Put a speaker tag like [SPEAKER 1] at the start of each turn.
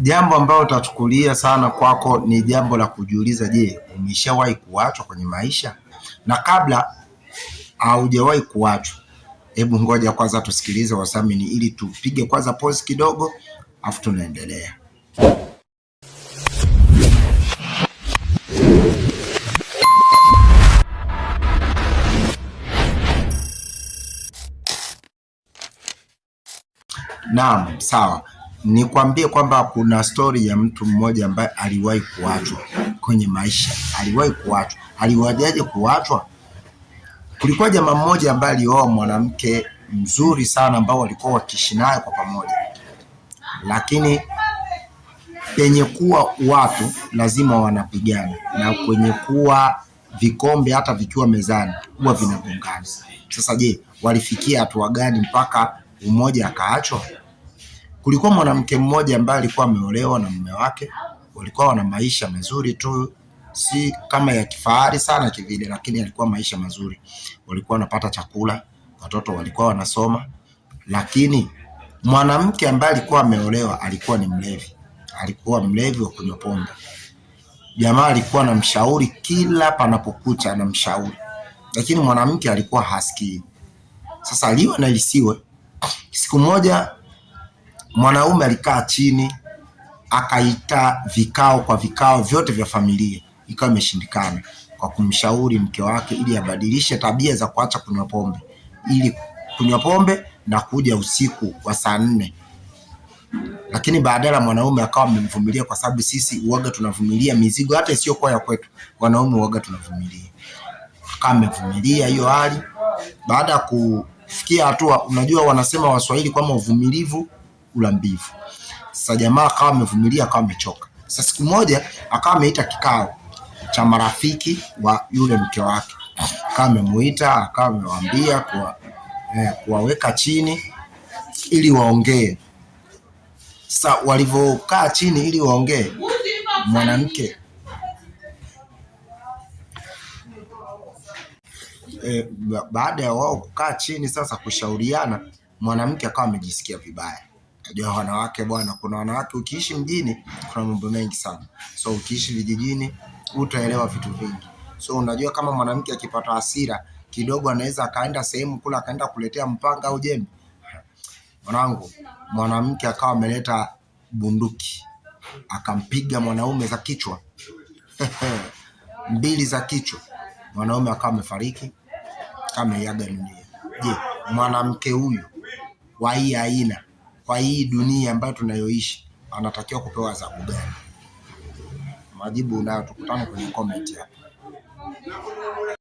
[SPEAKER 1] Jambo ambalo utachukulia sana kwako ni jambo la kujiuliza, je, umeshawahi kuachwa kwenye maisha? Na kabla haujawahi kuachwa, hebu ngoja kwanza tusikilize wadhamini ili tupige kwanza pause kidogo, afu tunaendelea. Naam, sawa. Nikwambie kwamba kuna story ya mtu mmoja ambaye aliwahi kuachwa kwenye maisha. Aliwahi kuachwa. Aliwajaje kuachwa? Kulikuwa jamaa mmoja ambaye alioa mwanamke mzuri sana ambao walikuwa wakiishi naye kwa pamoja. Lakini penye kuwa watu lazima wanapigana, na kwenye kuwa vikombe hata vikiwa mezani huwa vinagongana. Sasa je, walifikia hatua gani mpaka mmoja akaachwa? Kulikuwa mwanamke mmoja ambaye alikuwa ameolewa na mume wake, walikuwa wana maisha mazuri tu, si kama ya kifahari sana kivile, lakini alikuwa maisha mazuri. Walikuwa wanapata chakula, watoto walikuwa wanasoma. Lakini mwanamke ambaye alikuwa ameolewa alikuwa ni mlevi. Alikuwa mlevi wa kunywa pombe. Jamaa alikuwa anamshauri kila panapokucha, anamshauri. Lakini mwanamke alikuwa hasikii. Sasa liwe na lisiwe, siku moja mwanaume alikaa chini akaita vikao kwa vikao vyote vya familia, ikawa imeshindikana, kwa kumshauri mke wake ili abadilishe tabia za kuacha kunywa pombe, ili kunywa pombe na kuja usiku wa saa 4. Lakini baadaye mwanaume akawa amemvumilia, kwa sababu sisi uoga tunavumilia mizigo hata sio kwa ya kwetu, wanaume uoga tunavumilia. Akawa amevumilia hiyo hali. Baada ya kufikia hatua, unajua wanasema Waswahili kwamba uvumilivu ula mbivu. Sasa jamaa akawa amevumilia, akawa amechoka. Sasa siku moja akawa ameita kikao cha marafiki wa yule mke wake. Akawa amemuita, akawa amewaambia kuwaweka chini ili waongee. Sasa walivyokaa chini ili waongee, mwanamke baada ya wao kukaa chini sasa kushauriana, mwanamke akawa amejisikia vibaya. Najua wanawake bwana, kuna wanawake ukiishi mjini kuna mambo mengi sana. So ukiishi vijijini utaelewa vitu vingi. So unajua kama mwanamke akipata hasira kidogo anaweza akaenda sehemu kula akaenda kuletea mpanga au jembe. Mwanangu, mwanamke akawa ameleta bunduki, akampiga mwanaume za kichwa. 2 za kichwa. Mwanaume akawa amefariki, ameiaga dunia. Je, mwanamke huyu wa hii aina, kwa hii dunia ambayo tunayoishi, anatakiwa kupewa adhabu gani? Majibu unayo, tukutane kwenye comment hapa.